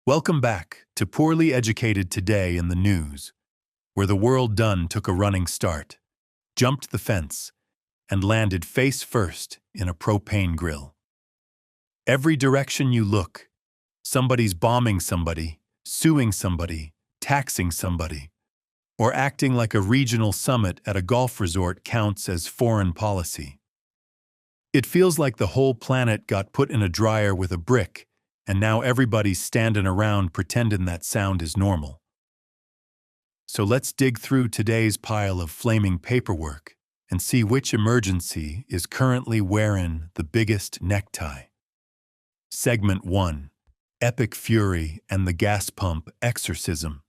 Welcome back to Poorly Educated Today in the News, where the world done took a running start, jumped the fence, and landed face first in a propane grill. Every direction you look, somebody's bombing somebody, suing somebody, taxing somebody, or acting like a regional summit at a golf resort counts as foreign policy. It feels like the whole planet got put in a dryer with a brick, and now everybody's standing around pretending that sound is normal. So let's dig through today's pile of flaming paperwork and see which emergency is currently wearing the biggest necktie. Segment 1. Epic Fury and the Gas Pump Exorcism.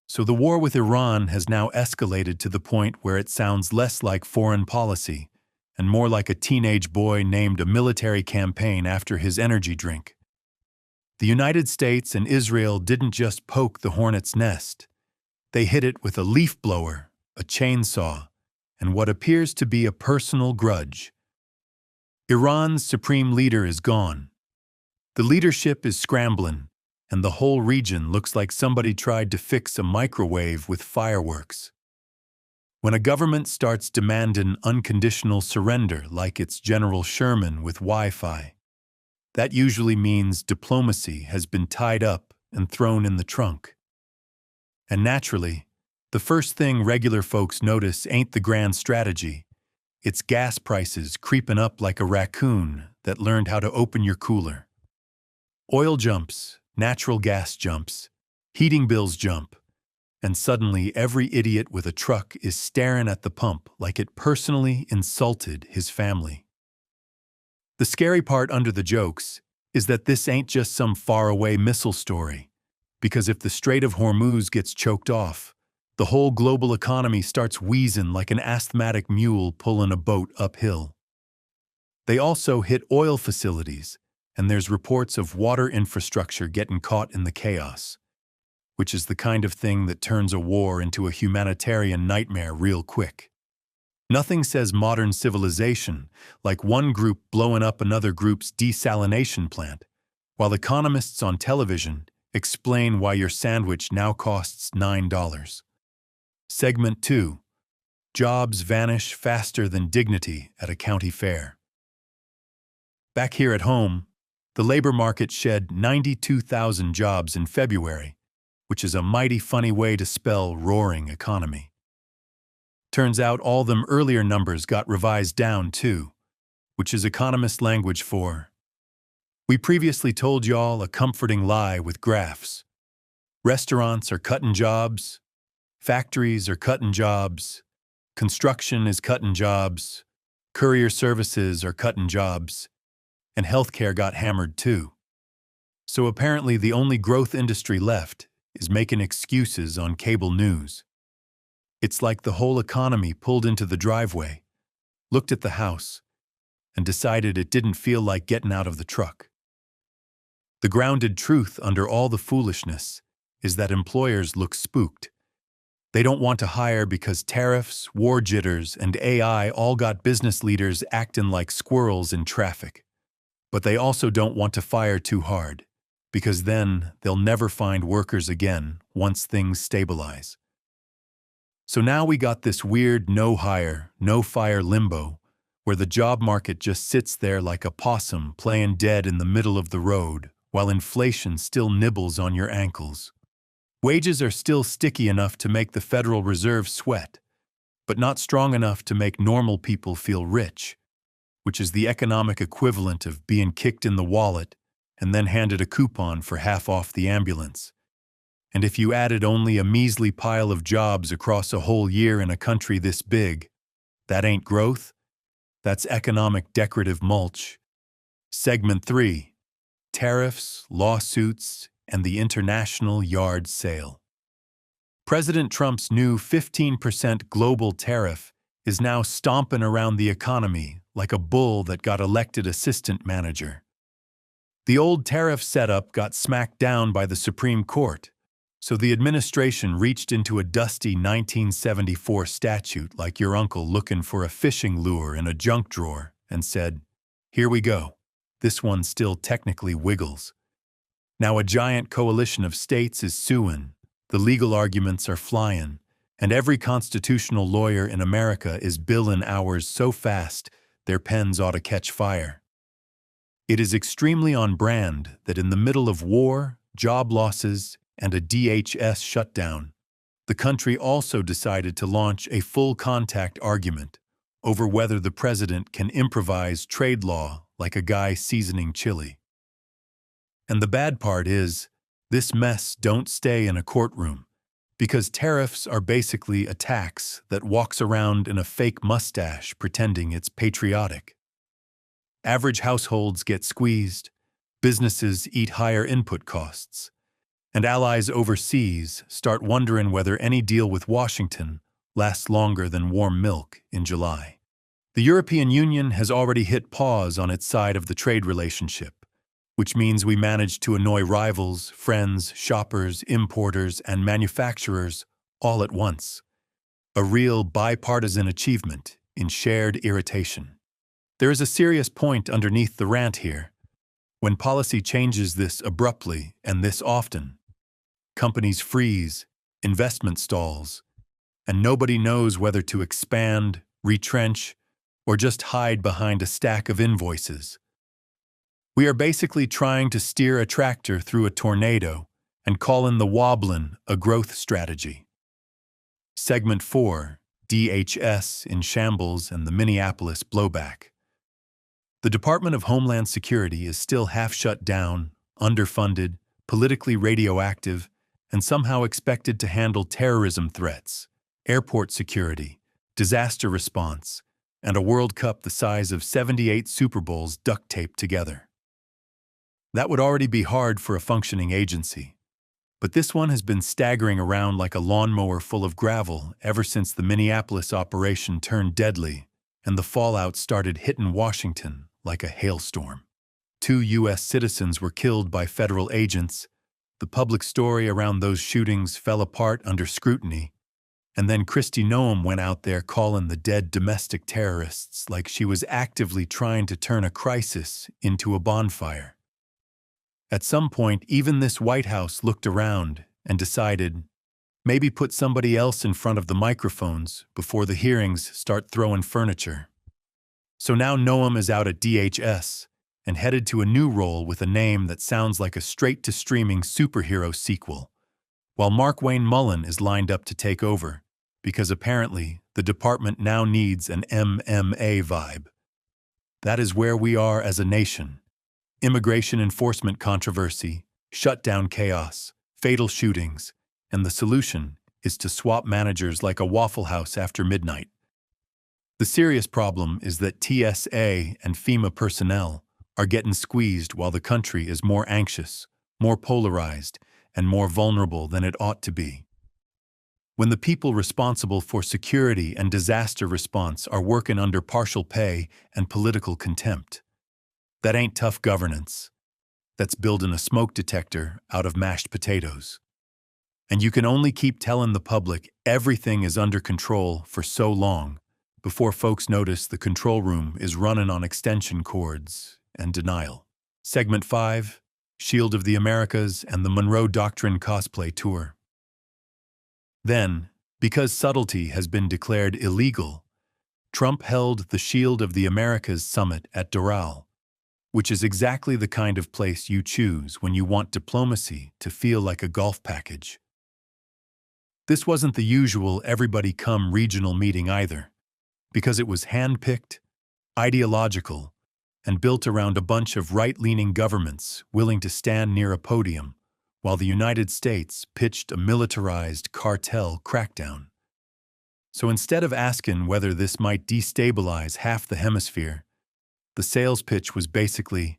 So the war with Iran has now escalated to the point where it sounds less like foreign policy and more like a teenage boy named a military campaign after his energy drink. The United States and Israel didn't just poke the hornet's nest. They hit it with a leaf blower, a chainsaw, and what appears to be a personal grudge. Iran's supreme leader is gone. The leadership is scrambling, and the whole region looks like somebody tried to fix a microwave with fireworks. When a government starts demanding unconditional surrender like it's General Sherman with Wi-Fi, that usually means diplomacy has been tied up and thrown in the trunk. And naturally, the first thing regular folks notice ain't the grand strategy. It's gas prices creeping up like a raccoon that learned how to open your cooler. Oil jumps, natural gas jumps, heating bills jump, and suddenly every idiot with a truck is staring at the pump like it personally insulted his family. The scary part under the jokes is that this ain't just some faraway missile story, because if the Strait of Hormuz gets choked off, the whole global economy starts wheezing like an asthmatic mule pulling a boat uphill. They also hit oil facilities, and there's reports of water infrastructure getting caught in the chaos, which is the kind of thing that turns a war into a humanitarian nightmare real quick. Nothing says modern civilization like one group blowing up another group's desalination plant, while economists on television explain why your sandwich now costs $9. Segment 2. Jobs vanish faster than dignity at a county fair. Back here at home, the labor market shed 92,000 jobs in February, which is a mighty funny way to spell roaring economy. Turns out all them earlier numbers got revised down too, which is economist language for, we previously told y'all a comforting lie with graphs. Restaurants are cutting jobs, factories are cutting jobs, construction is cutting jobs, courier services are cutting jobs, and healthcare got hammered too. So apparently the only growth industry left is making excuses on cable news. It's like the whole economy pulled into the driveway, looked at the house, and decided it didn't feel like getting out of the truck. The grounded truth under all the foolishness is that employers look spooked. They don't want to hire because tariffs, war jitters, and AI all got business leaders acting like squirrels in traffic. But they also don't want to fire too hard, because then they'll never find workers again once things stabilize. So now we got this weird no-hire, no-fire limbo, where the job market just sits there like a possum playing dead in the middle of the road, while inflation still nibbles on your ankles. Wages are still sticky enough to make the Federal Reserve sweat, but not strong enough to make normal people feel rich, which is the economic equivalent of being kicked in the wallet and then handed a coupon for half off the ambulance. And if you added only a measly pile of jobs across a whole year in a country this big, that ain't growth, that's economic decorative mulch. Segment 3. Tariffs, lawsuits, and the international yard sale. President Trump's new 15% global tariff is now stomping around the economy like a bull that got elected assistant manager. The old tariff setup got smacked down by the Supreme Court, so the administration reached into a dusty 1974 statute like your uncle looking for a fishing lure in a junk drawer and said, "Here we go. This one still technically wiggles." Now a giant coalition of states is suing, the legal arguments are flying, and every constitutional lawyer in America is billing hours so fast their pens ought to catch fire. It is extremely on brand that in the middle of war, job losses, and a DHS shutdown, the country also decided to launch a full-contact argument over whether the president can improvise trade law like a guy seasoning chili. And the bad part is, this mess don't stay in a courtroom, because tariffs are basically a tax that walks around in a fake mustache pretending it's patriotic. Average households get squeezed, businesses eat higher input costs, and allies overseas start wondering whether any deal with Washington lasts longer than warm milk in July. The European Union has already hit pause on its side of the trade relationship, which means we managed to annoy rivals, friends, shoppers, importers, and manufacturers all at once. A real bipartisan achievement in shared irritation. There is a serious point underneath the rant here. When policy changes this abruptly and this often, companies freeze, investment stalls, and nobody knows whether to expand, retrench, or just hide behind a stack of invoices. We are basically trying to steer a tractor through a tornado and call in the wobblin' a growth strategy. Segment 4, DHS in shambles and the Minneapolis blowback. The Department of Homeland Security is still half shut down, underfunded, politically radioactive, and somehow expected to handle terrorism threats, airport security, disaster response, and a World Cup the size of 78 Super Bowls duct taped together. That would already be hard for a functioning agency, but this one has been staggering around like a lawnmower full of gravel ever since the Minneapolis operation turned deadly and the fallout started hitting Washington like a hailstorm. 2 U.S. citizens were killed by federal agents, the public story around those shootings fell apart under scrutiny, and then Kristi Noem went out there calling the dead domestic terrorists like she was actively trying to turn a crisis into a bonfire. At some point, even this White House looked around and decided, maybe put somebody else in front of the microphones before the hearings start throwing furniture. So now Noem is out at DHS and headed to a new role with a name that sounds like a straight-to-streaming superhero sequel, while Markwayne Mullin is lined up to take over, because apparently the department now needs an MMA vibe. That is where we are as a nation. Immigration enforcement controversy, shutdown chaos, fatal shootings, and the solution is to swap managers like a Waffle House after midnight. The serious problem is that TSA and FEMA personnel are getting squeezed while the country is more anxious, more polarized, and more vulnerable than it ought to be. When the people responsible for security and disaster response are working under partial pay and political contempt, that ain't tough governance. That's building a smoke detector out of mashed potatoes. And you can only keep telling the public everything is under control for so long before folks notice the control room is running on extension cords and denial. Segment 5, Shield of the Americas and the Monroe Doctrine cosplay tour. Then, because subtlety has been declared illegal, Trump held the Shield of the Americas summit at Doral, which is exactly the kind of place you choose when you want diplomacy to feel like a golf package. This wasn't the usual everybody-come regional meeting either, because it was hand-picked, ideological, and built around a bunch of right-leaning governments willing to stand near a podium while the United States pitched a militarized cartel crackdown. So instead of asking whether this might destabilize half the hemisphere, the sales pitch was basically,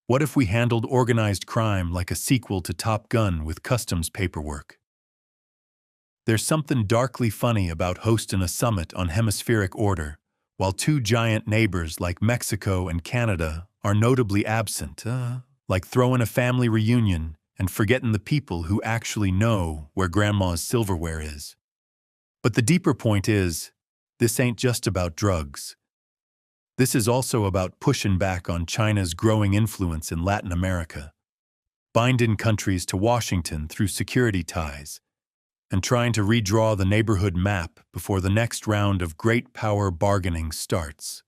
what if we handled organized crime like a sequel to Top Gun with customs paperwork? There's something darkly funny about hosting a summit on hemispheric order, while 2 giant neighbors like Mexico and Canada are notably absent, like throwing a family reunion and forgetting the people who actually know where grandma's silverware is. But the deeper point is, this ain't just about drugs. This is also about pushing back on China's growing influence in Latin America. binding countries to Washington through security ties, and trying to redraw the neighborhood map before the next round of great power bargaining starts.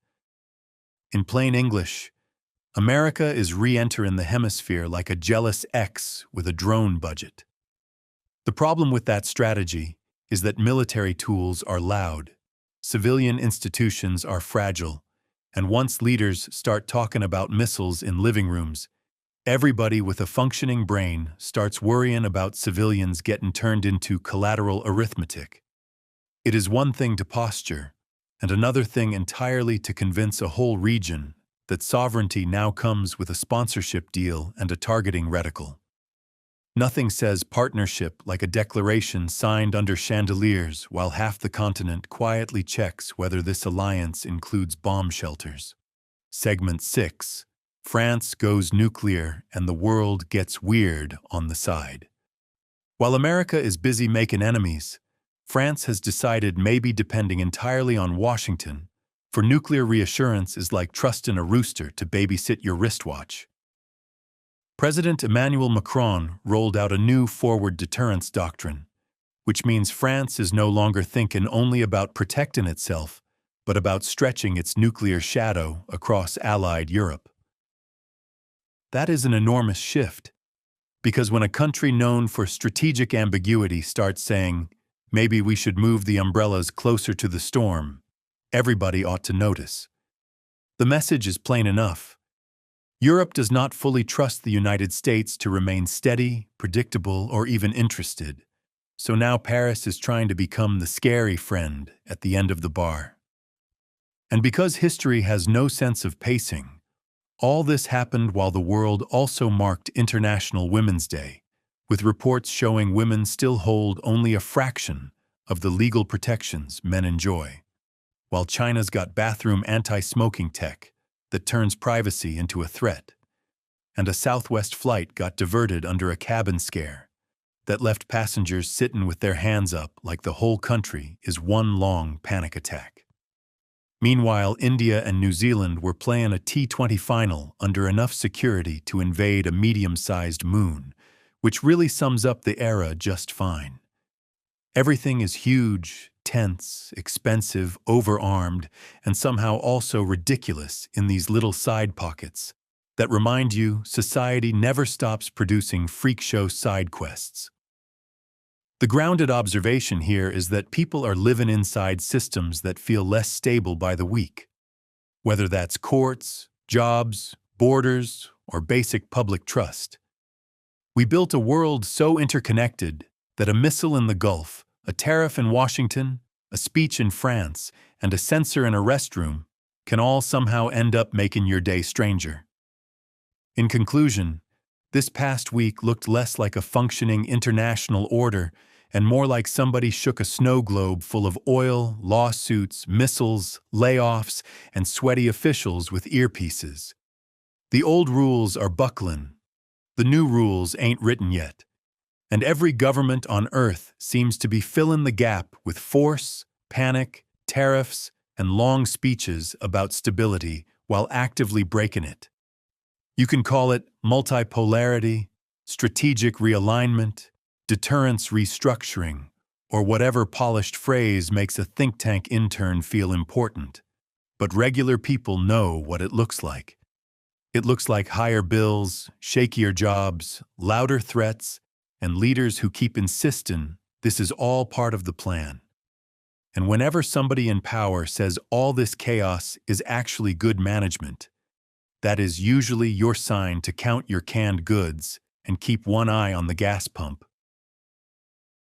In plain English, America is re-entering the hemisphere like a jealous ex with a drone budget. The problem with that strategy is that military tools are loud, civilian institutions are fragile, and once leaders start talking about missiles in living rooms, everybody with a functioning brain starts worrying about civilians getting turned into collateral arithmetic. It is one thing to posture, and another thing entirely to convince a whole region that sovereignty now comes with a sponsorship deal and a targeting reticle. Nothing says partnership like a declaration signed under chandeliers while half the continent quietly checks whether this alliance includes bomb shelters. Segment 6. France goes nuclear and the world gets weird on the side. While America is busy making enemies, France has decided maybe depending entirely on Washington, for nuclear reassurance is like trusting a rooster to babysit your wristwatch. President Emmanuel Macron rolled out a new forward deterrence doctrine, which means France is no longer thinking only about protecting itself, but about stretching its nuclear shadow across allied Europe. That is an enormous shift, because when a country known for strategic ambiguity starts saying, maybe we should move the umbrellas closer to the storm, everybody ought to notice. The message is plain enough. Europe does not fully trust the United States to remain steady, predictable, or even interested, so now Paris is trying to become the scary friend at the end of the bar. And because history has no sense of pacing, all this happened while the world also marked International Women's Day, with reports showing women still hold only a fraction of the legal protections men enjoy, while China's got bathroom anti-smoking tech that turns privacy into a threat, and a Southwest flight got diverted under a cabin scare that left passengers sitting with their hands up like the whole country is one long panic attack. Meanwhile, India and New Zealand were playing a T20 final under enough security to invade a medium-sized moon, which really sums up the era just fine. Everything is huge, tense, expensive, overarmed, and somehow also ridiculous in these little side pockets that remind you society never stops producing freak show side quests. The grounded observation here is that people are living inside systems that feel less stable by the week. Whether that's courts, jobs, borders, or basic public trust. We built a world so interconnected that a missile in the Gulf, a tariff in Washington, a speech in France, and a censor in a restroom can all somehow end up making your day stranger. In conclusion, this past week looked less like a functioning international order and more like somebody shook a snow globe full of oil, lawsuits, missiles, layoffs, and sweaty officials with earpieces. The old rules are buckling. The new rules ain't written yet. And every government on Earth seems to be filling the gap with force, panic, tariffs, and long speeches about stability while actively breaking it. You can call it multipolarity, strategic realignment, deterrence restructuring, or whatever polished phrase makes a think tank intern feel important. But regular people know what it looks like. It looks like higher bills, shakier jobs, louder threats, and leaders who keep insisting this is all part of the plan. And whenever somebody in power says all this chaos is actually good management, that is usually your sign to count your canned goods and keep one eye on the gas pump.